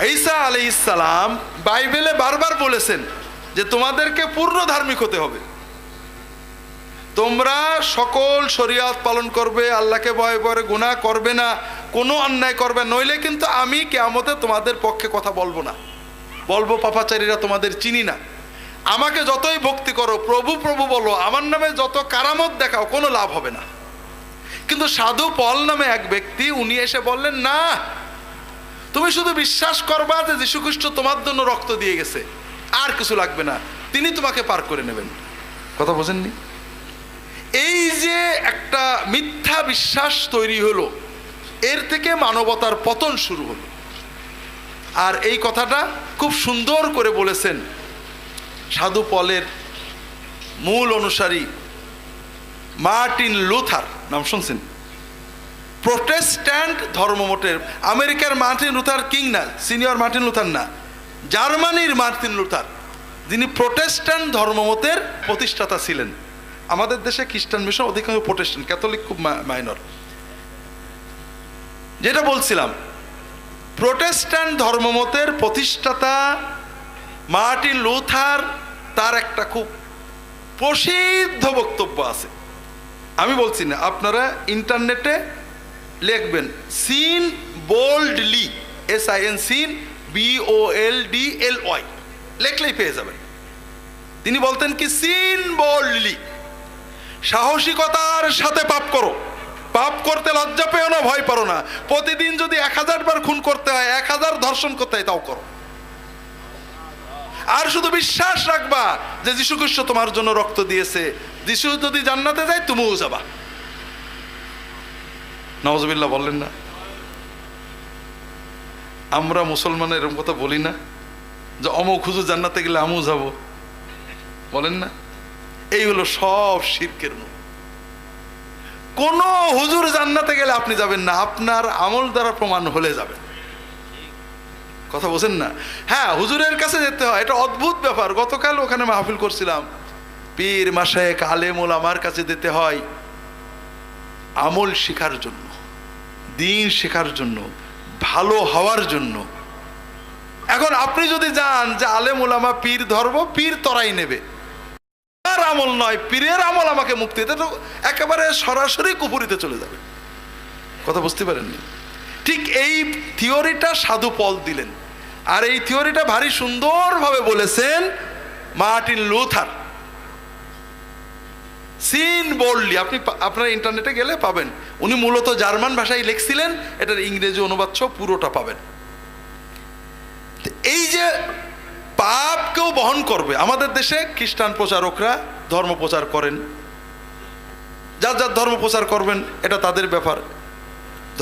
ঈসা আলাইহিস সালাম বাইবেলে বারবার বলেছেন যে তোমাদেরকে পূর্ণ ধার্মিক হতে হবে, তোমরা সকল শরীয়ত পালন করবে, আল্লাহকে ভয় করে গুনাহ করবে না, কোনো অন্যায় করবে, নইলে কিন্তু আমি কিয়ামতে তোমাদের পক্ষে কথা বলবো না, বলবো পাপাচারীরা তোমাদের চিনি না, আমাকে যতই ভক্তি করো, প্রভু প্রভু বলো, আমার নামে যত কারামত দেখাও, কোনো লাভ হবে না। কিন্তু সাধু পল নামে এক ব্যক্তি, উনি এসে বললেন, না, তুমি শুধু বিশ্বাস করবা যে যীশু খ্রিস্ট তোমার জন্য রক্ত দিয়ে গেছে, আর কিছু লাগবে না, তিনি তোমাকে পার করে নেবেন। কথা বোঝেননি? এই যে একটা মিথ্যা বিশ্বাস তৈরি হলো, এর থেকে মানবতার পতন শুরু হলো। আর এই কথাটা খুব সুন্দর করে বলেছেন সাধু পলের মূল অনুসারী মার্টিন লুথার, নাম শুনছেন? প্রোটেস্ট্যান্ট ধর্মমতের, আমেরিকার মার্টিন লুথার কিং না, সিনিয়র মার্টিন লুথার না, জার্মানির মার্টিন লুথার, যিনি প্রোটেস্ট্যান্ট ধর্মমতের প্রতিষ্ঠাতা ছিলেন। আমাদের দেশে খ্রিস্টান মিশন অধিকাংশ প্রোটেস্ট্যান্ট, ক্যাথলিক খুব মাইনর। যেটা বলছিলাম, প্রোটেস্ট্যান্ট ধর্মমতের প্রতিষ্ঠাতা মার্টিন লুথার, তার একটা খুব প্রসিদ্ধ বক্তব্য আছে, আমি বলছি না, আপনারা ইন্টারনেটে লিখবেন sin boldly, SIN sin BOLDLY, লেখলেই পেয়ে যাবেন। তিনি বলতেন কি, সিন বোল্ডলি, সাহসিকতার সাথে পাপ করো, পাপ করতে লজ্জা পেও না, ভয় পারো না, প্রতিদিন যদি 1000 বার খুন করতে হয়, 1000 ধর্ষণ করতে হয়, তাও করো, আর শুধু বিশ্বাস রাখবা যে যীশু খ্রিস্ট তোমার জন্য রক্ত দিয়েছে, যীশু যদি জান্নাতে যায় তুমিও যাবা। নাউজুবিল্লাহ বললেন না? আমরা মুসলমান এরকম কথা বলি না যে অমুক হুজুর জান্নাতে গেলে আমিও যাব, বলেন না? এই হলো সব শিরকের মূল। কোন হুজুর জান্নাতে গেলে আপনি যাবেন না, আপনার আমল দ্বারা প্রমাণ হলে যাবেন। কথা বোঝেন না? হ্যাঁ, হুজুরের কাছে যেতে হয়, এটা অদ্ভুত ব্যাপার। গতকাল ওখানে মাহফিল করছিলাম, পীর মাশায়েখ আলেম ওলামার কাছে যেতে হয় আমল শেখার জন্য, দিন শেখার জন্য, ভালো হওয়ার জন্য। এখন আপনি যদি যান যে আলেম ওলামা পীর ধরবো, পীর তরাই নেবে, আর আমল নয়, পীরের আমল আমাকে মুক্তি দিতে, তো একেবারে সরাসরি কুফরিতে চলে যাবে। কথা বুঝতে পারেননি? ঠিক এই থিওরিটা সাধু পল দিলেন, আর এই থিওরিটা ভারী সুন্দরভাবে বলেছেন মার্টিন লুথার। সিন বোল্ডলি, আপনারা ইন্টারনেটে গেলে পাবেন। উনি মূলত জার্মান ভাষায় লিখছিলেন, এটার ইংরেজি অনুবাদ সহ পুরোটা পাবেন। এই যে পাপ কেউ বহন করবে, আমাদের দেশে খ্রিস্টান প্রচারকরা ধর্ম প্রচার করেন, যার যার ধর্ম প্রচার করবেন, এটা তাদের ব্যাপার।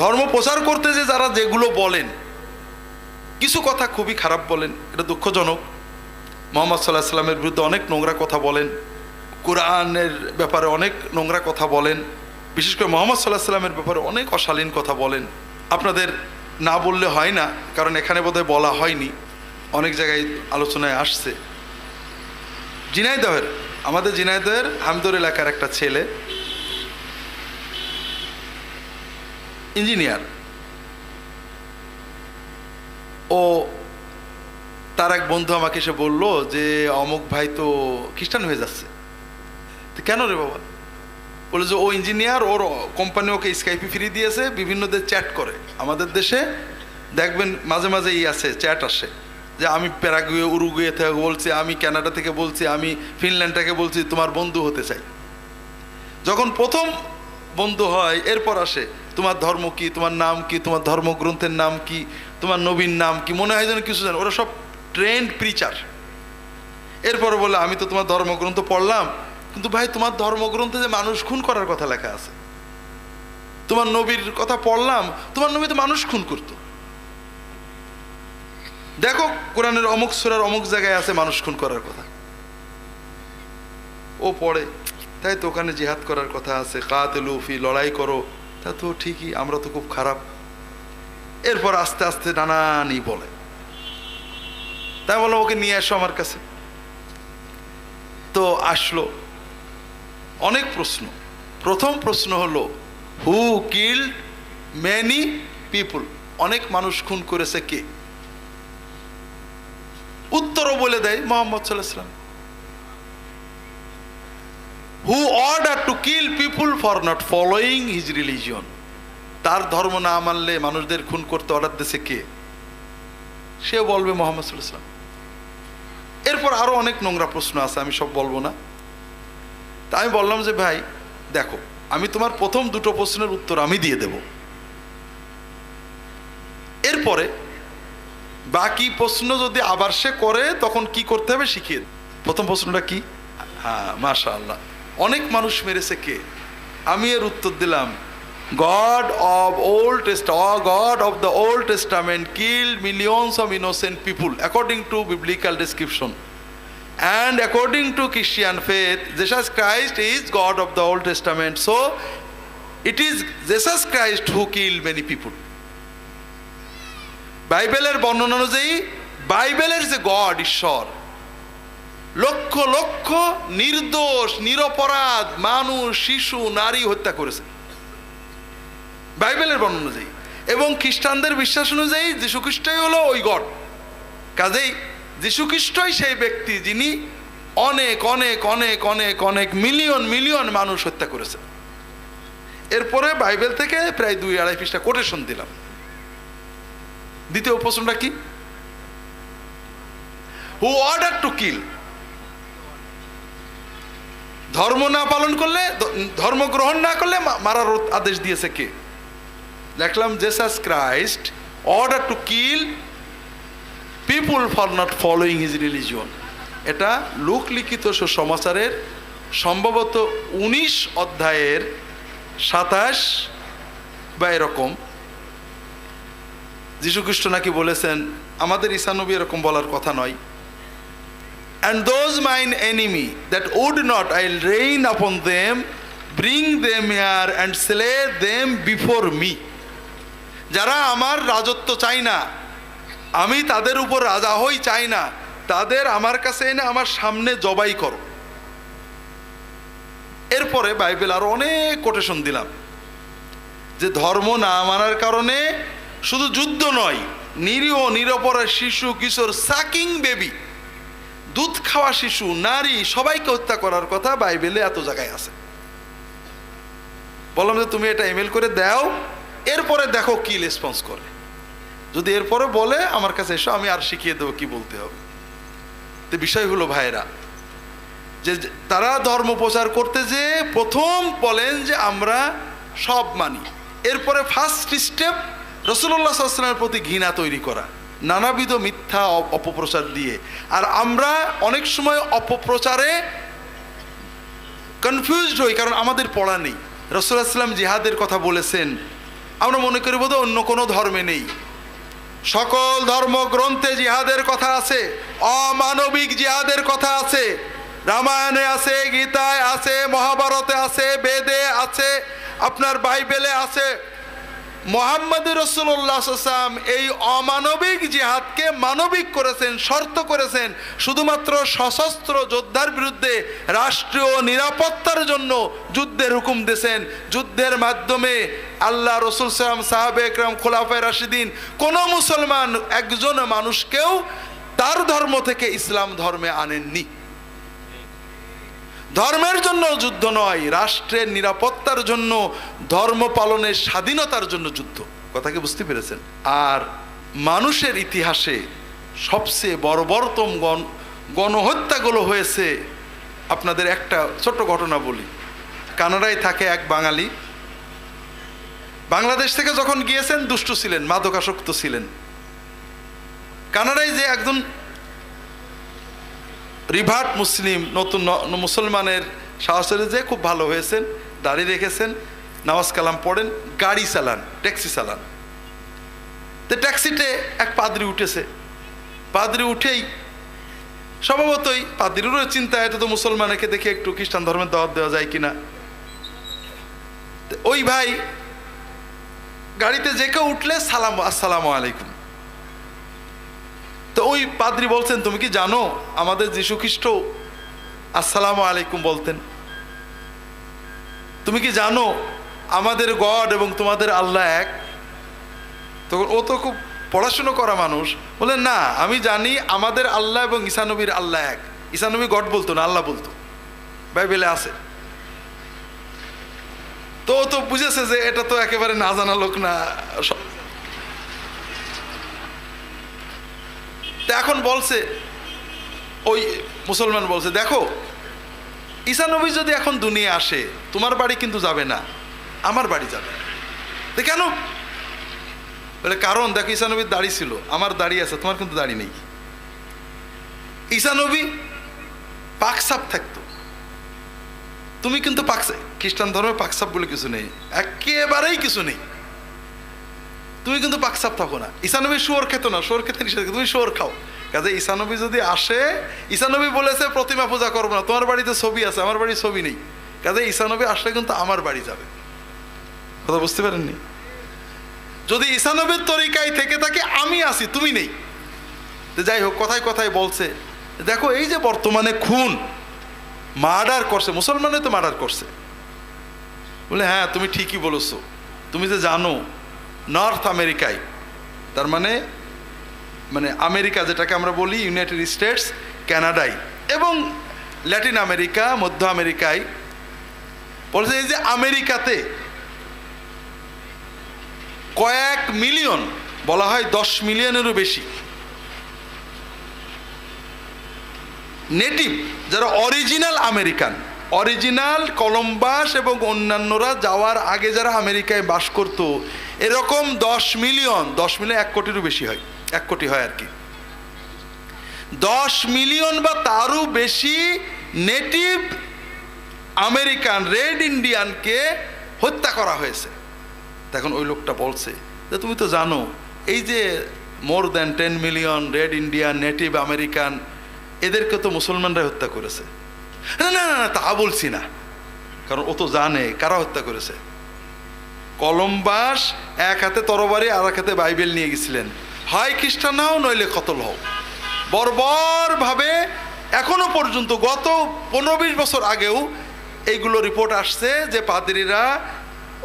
ধর্ম প্রচার করতে যে যারা যেগুলো বলেন, কিছু কথা খুবই খারাপ বলেন, এটা দুঃখজনক। মুহাম্মদ সাল্লাল্লাহু আলাইহি ওয়াসাল্লামের বিরুদ্ধে অনেক নোংরা কথা বলেন, কোরআনের ব্যাপারে অনেক নোংরা কথা বলেন, বিশেষ করে মুহাম্মদ সাল্লাল্লাহু আলাইহি ওয়াসাল্লামের ব্যাপারে অনেক অশালীন কথা বলেন। আপনাদের না বললে হয় না, কারণ এখানে বোধহয় বলা হয়নি, অনেক জায়গায় আলোচনায় আসছে। ঝিনাইদহের, আমাদের ঝিনাইদহের হামদর এলাকার একটা ছেলে ইঞ্জিনিয়ার, ও তার এক বন্ধু আমাকে এসে বললো যে অমুক ভাই তো খ্রিস্টান হয়ে যাচ্ছে। তো কেন রে বাবা? বলে যে ও ইঞ্জিনিয়ার, ওর কোম্পানি ওকে স্কাইপি ফ্রি দিয়েছে, বিভিন্ন দেশ চ্যাট করে। আমাদের দেশে দেখবেন মাঝে মাঝে আছে, চ্যাট আসে যে আমি প্যারাগুয়ে উরুগুয়ে থেকে বলছি, আমি কানাডা থেকে বলছি, আমি ফিনল্যান্ড থেকে বলছি, তোমার বন্ধু হতে চাই। যখন প্রথম বন্ধু হয়, এরপর আসে তোমার ধর্ম কি, তোমার নাম কি, তোমার ধর্মগ্রন্থের নাম কি, তোমার নবীর নাম কি, মনে হয় যেন কিছু জানে। ওরা সব ট্রেন্ড প্রিচার। এরপরে বলে আমি তো তোমার ধর্মগ্রন্থ পড়লাম, কিন্তু ভাই তোমার ধর্মগ্রন্থে যে মানুষ খুন করার কথা লেখা আছে। তোমার নবীর কথা পড়লাম, তোমার নবী তো মানুষ খুন করতো। দেখো কোরআনের অমুক সূরার অমুক জায়গায় আছে মানুষ খুন করার কথা। ও পড়ে, তাই তো ওখানে জিহাদ করার কথা আছে, কাতিলু ফি, লড়াই করো। তা তো ঠিকই, আমরা তো খুব খারাপ। এরপর আস্তে আস্তে নানানই বলে। তাই বললাম ওকে নিয়ে আসো আমার কাছে। তো আসলো, অনেক প্রশ্ন। প্রথম প্রশ্ন হলো, হু কিল্ড মেনি পিপুল, অনেক মানুষ খুন করেছে কে? উত্তরও বলে দেয় মুহাম্মদ সাল্লাল্লাহু আলাইহি ওয়াসাল্লাম, who ordered to kill people for not following his religion. তার ধর্ম না মানলে মানুষদের খুন করতে অর্ডার দিয়েছে কে? সে বলবে মুহাম্মদ সাল্লাল্লাহু আলাইহি ওয়াসাল্লাম। এরপর আরো অনেক নোংরা প্রশ্ন আছে, আমি সব বলবো না। তা আমি বললাম যে ভাই দেখো, আমি তোমার প্রথম দুটো প্রশ্নের উত্তর আমি দিয়ে দেব, এরপরে বাকি প্রশ্ন যদি আবার সে করে তখন কি করতে হবে শিখিয়ে দেব। প্রথম প্রশ্নটা কি? হ্যাঁ, মাশাআল্লাহ, অনেক মানুষ মেরেছে কে? আমি এর উত্তর দিলাম, God of the Old Testament killed millions of innocent people according to biblical description, and according to Christian faith Jesus Christ is God of the Old Testament, so it is Jesus Christ who killed many people. বাইবেলের বর্ণনা অনুযায়ী বাইবেলের যে god ঈশ্বর লক্ষ লক্ষ নির্দোষ নিরপরাধ মানুষ, শিশু, নারী হত্যা করেছে বাইবেলের বর্ণনা অনুযায়ী, এবং খ্রিস্টানদের বিশ্বাস অনুযায়ী যীশু খ্রিস্টই হলো ওই গড। কাজেই যীশু খ্রিস্টই সেই ব্যক্তি যিনি অনেক অনেক অনেক অনেক অনেক মিলিয়ন মিলিয়ন মানুষ হত্যা করেছে। এরপরে বাইবেল থেকে প্রায় 2-2.5 পৃষ্ঠা কোটেশন দিলাম। দ্বিতীয় প্রশ্নটা কি? হু অর্ডার টু কিল? ধর্ম না পালন করলে, ধর্ম গ্রহণ না করলে মারার আদেশ দিয়েছে কে? দেখলাম Jesus Christ order to kill people for not following his religion. এটা লোক লিখিত সুসমাচারের সম্ভবত 19 অধ্যায়ের 27 বা এরকম। যীশু খ্রিস্ট নাকি বলেছেন, আমাদের ঈসা নবী এরকম বলার কথা নয়, and those mine enemy that would not I'll rain upon them, bring them here and slay them before me. যারা আমার রাজত্ব চাই না, আমি তাদের উপর রাজা হই চাই না, তাদের আমার কাছে এনে আমার সামনে জবাই করো। এরপরে বাইবেল আরো অনেক কোটেশন দিলাম যে ধর্ম না মানার কারণে শুধু যুদ্ধ নয়, নিরীহ নিরপরাধ শিশু, কিশোর, সাকিং বেবি, দুধ খাওয়া শিশু, নারী, সবাইকে হত্যা করার কথা বাইবেলে এত জায়গায় আছে। বললাম যে তুমি এটা ইমেল করে দাও, এরপরে দেখো কি রেসপন্স করে। যদি এরপরে বলে আমার কাছে এসো, আমি আর শিখিয়ে দেবো কি বলতে হবে। তো বিষয় হলো ভাইরা, যে তারা ধর্ম প্রচার করতে যে প্রথম বলেন যে আমরা সব মানি, এরপরে ফার্স্ট স্টেপ রাসূলুল্লাহ সাল্লাল্লাহু আলাইহি ওয়াসাল্লামের প্রতি ঘৃণা তৈরি করা নানাবিধ মিথ্যা অপপ্রচার দিয়ে। আর আমরা অনেক সময় অপপ্রচারে কনফিউজড হই, কারণ আমাদের পড়া নেই। রাসূলুল্লাহ সাল্লাল্লাহু আলাইহি ওয়াসাল্লাম জিহাদের কথা বলেছেন, আমরা মনে করি বোধহয় অন্য কোনো ধর্মে নেই। সকল ধর্মগ্রন্থে জিহাদের কথা আছে, অমানবিক জিহাদের কথা আছে, রামায়ণে আছে, গীতায় আছে, মহাভারতে আছে, বেদে আছে, আপনার বাইবেলে আছে। মুহাম্মদ রাসূলুল্লাহ সাল্লাল্লাহু আলাইহি ওয়াসাল্লাম এই অমানবিক জিহাদকে মানবিক করেছেন, শর্ত করেছেন। শুধুমাত্র সশস্ত্র যোদ্ধার বিরুদ্ধে রাষ্ট্রীয় নিরাপত্তার জন্য যুদ্ধের হুকুম দিয়েছেন। যুদ্ধের মাধ্যমে আল্লাহ রাসূল সাল্লাল্লাহু আলাইহি ওয়াসাল্লাম, সাহাবে একরাম, খোলাফায়ে রাশিদিন, কোনো মুসলমান একজন মানুষকেও তার ধর্ম থেকে ইসলাম ধর্মে আনেননি। ধর্মের জন্য যুদ্ধ নয়, রাষ্ট্রের নিরাপত্তার জন্য, ধর্ম পালনের স্বাধীনতার জন্য যুদ্ধ। কথা কি বুঝতে পেরেছেন? আর মানুষের ইতিহাসে সবচেয়ে বর্বরতম গণহত্যাগুলো হয়েছে। আপনাদের একটা ছোট্ট ঘটনা বলি। কানাডায় থাকে এক বাঙালি, বাংলাদেশ থেকে যখন গিয়েছেন দুষ্ট ছিলেন, মাদকাসক্ত ছিলেন। কানাডায় যে একজন রিভার্ট মুসলিম, নতুন মুসলমানের সাহসের যে খুব ভালো হয়েছেন, দাড়ি রেখেছেন, নামাজ কালাম পড়েন, গাড়ি চালান, ট্যাক্সি চালান। তো ট্যাক্সিতে এক পাদ্রী উঠেছে। পাদ্রী উঠেই স্বভাবতই পাদ্রীরও চিন্তা, এটা তো মুসলমানকে দেখে একটু খ্রিস্টান ধর্মের দাওয়াত দেওয়া যায় কিনা। ওই ভাই গাড়িতে যে কেউ উঠলে সালাম, আসসালামু আলাইকুম। তো ওই পাদ্রী বলছেন, তুমি কি জানো আমাদের যীশু খ্রিস্ট আসসালামু আলাইকুম বলতেন? তুমি কি জানো আমাদের গড এবং তোমাদের আল্লাহ এক? তখন ও তো খুব পড়াশুনো করা মানুষ, বলে না আমি জানি আমাদের আল্লাহ এবং ঈসা নবীর আল্লাহ এক। ঈসা নবী গড বলতো না, আল্লাহ বলতো, বাইবেলে আছে। তো তো বুঝেছে যে এটা তো একেবারে না জানা লোক না। এখন বলছে, ওই মুসলমান বলছে, দেখো ঈসা নবী যদি এখন দুনিয়া আসে তোমার বাড়ি কিন্তু যাবে না, আমার বাড়ি যাবে। কেন? বলে কারণ দেখো ঈসা নবীর দাড়ি ছিল, আমার দাড়ি আছে, তোমার কিন্তু দাড়ি নেই। ঈসা নবী পাকসাপ থাকতো, তুমি কিন্তু পাকসাপ, খ্রিস্টান ধর্মে পাকসাপ বলে কিছু নেই, একেবারেই কিছু নেই। তুমি কিন্তু পাকসাপ থাকো না। ঈসা নবী শুয়োর খেত না, শুয়োর খেতে নিষেধ, তুমি শুয়োর খাও। কাজে ঈসা নবী যদি আসে, ঈসা নবী বলেছে প্রতিমা পূজা করবো না, তোমার বাড়িতে ছবি আছে, আমার বাড়ির ছবি নেই। কাজে ঈসা নবী আসলে কিন্তু আমার বাড়ি যাবে। কথা বুঝতে পারেননি? যদি ঈসা নবীর তরিকায় থেকে থাকে আমি আছি, তুমি নেই। যাই হোক, কথায় কথায় বলছে দেখো এই যে বর্তমানে খুন মার্ডার করছে, মুসলমানে তো মার্ডার করছে। বলে হ্যাঁ তুমি ঠিকই বলেছো, তুমি যে জানো নর্থ আমেরিকায়, তার মানে আমেরিকা যেটাকে আমরা বলি ইউনাইটেড স্টেটস, কানাডায় এবং ল্যাটিন আমেরিকা, মধ্য আমেরিকায়, বলছে এই যে আমেরিকাতে কয়েক মিলিয়ন, বলা হয় 10 মিলিয়নেরও বেশি নেটিভ, যারা অরিজিনাল আমেরিকান, অরিজিনাল কলম্বাস এবং অন্যান্যরা যাওয়ার আগে যারা আমেরিকায় বাস করত, এরকম 10 মিলিয়ন 1 কোটিরও বেশি হয়, 1 কোটি হয় আর কি, 10 মিলিয়ন বা তারও বেশি নেটিভ আমেরিকান রেড ইন্ডিয়ানকে হত্যা করা হয়েছে। এখন ওই লোকটা বলছে যে তুমি তো জানো এই যে more than 10 million red Indian native American, এদেরকে তো মুসলমানরা হত্যা করেছে। না না না তা বলছি না, কারণ ও তো জানে কারা হত্যা করেছে। কলম্বাস এক হাতে তরবারি আর এক হাতে বাইবেল নিয়ে গেছিলেন, হয় খ্রিস্টান হও নইলে কতল হও। বর্বরভাবে এখনো পর্যন্ত গত 15-20 বছর আগেও এইগুলো রিপোর্ট আসছে যে পাদ্রীরা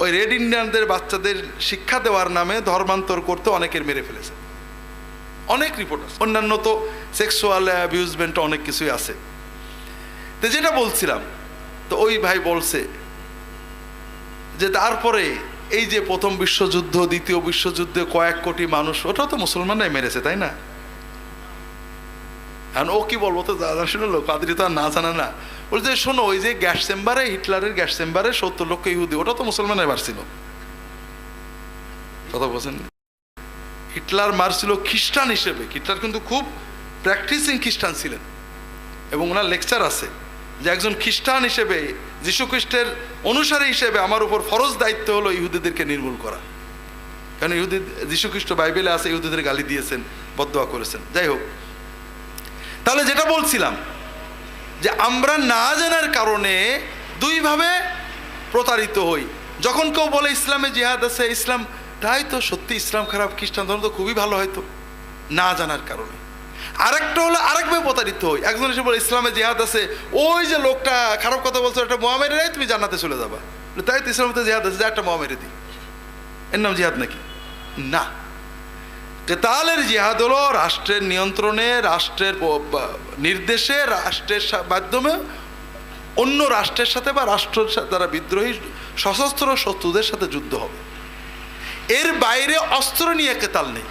ওই রেড ইন্ডিয়ানদের বাচ্চাদের শিক্ষা দেওয়ার নামে ধর্মান্তর করতে অনেকের মেরে ফেলেছে, অনেক রিপোর্ট আছে। অন্যান্য তো সেক্সুয়াল অ্যাবিউজমেন্ট অনেক কিছুই আছে। তো যেটা বলছিলাম, তো ওই ভাই বলছে যে তারপরে এই যে প্রথম বিশ্বযুদ্ধ, দ্বিতীয় বিশ্বযুদ্ধে কয়েক কোটি মানুষ, ওটাও তো মুসলমানরাই মেরেছে, তাই না? এখন ও কি বলবো, তো জানা শুনে লোক, পাদ্রী তো আর না জানা না। বলছে শোনো, ওই যে গ্যাস চেম্বারে, হিটলারের গ্যাস চেম্বারে 70 লক্ষ ইহুদি, ওটা তো মুসলমানরাই মারছিল। কথা বলছেন? হিটলার মারছিল খ্রিস্টান হিসেবে। হিটলার কিন্তু খুব প্র্যাকটিসিং খ্রিস্টান ছিলেন এবং ওনার লেকচার আছে যে একজন খ্রিস্টান হিসেবে, যীশু খ্রিস্টের অনুসারী হিসেবে আমার উপর ফরজ দায়িত্ব হলো ইহুদিদেরকে নির্মূল করা। কারণ ইহুদি, যীশু খ্রিস্ট বাইবেলে আছে, ইহুদিদের গালি দিয়েছেন, বদদোয়া করেছেন। যাই হোক, তাহলে যেটা বলছিলাম যে আমরা না জানার কারণে দুইভাবে প্রতারিত হই। যখন কেউ বলে ইসলামে জিহাদ আছে, ইসলাম, তাই তো সত্যি ইসলাম খারাপ, খ্রিস্টান ধর্ম তো খুবই ভালো, হয়তো না জানার কারণে। আরেকটা হলো আরেকভাবে প্রতারিত হই, একজন এসে বলে ইসলামে জিহাদ আছে, ওই যে লোকটা খারাপ কথা বলছো একটা মোয়া মেরে নেয়, তুমি জান্নাতে চলে যাবা, তাই তো ইসলামে জিহাদ আছে, যে একটা মোয়া মেরে দিই, এর নাম জিহাদ নাকি? না, কেতালের জিহাদ হলো রাষ্ট্রের নিয়ন্ত্রণে, রাষ্ট্রের নির্দেশে, রাষ্ট্রের মাধ্যমে অন্য রাষ্ট্রের সাথে বা রাষ্ট্রের দ্বারা বিদ্রোহী সশস্ত্র শত্রুদের সাথে যুদ্ধ হবে। এর বাইরে অস্ত্র নিয়ে কেতাল নেই।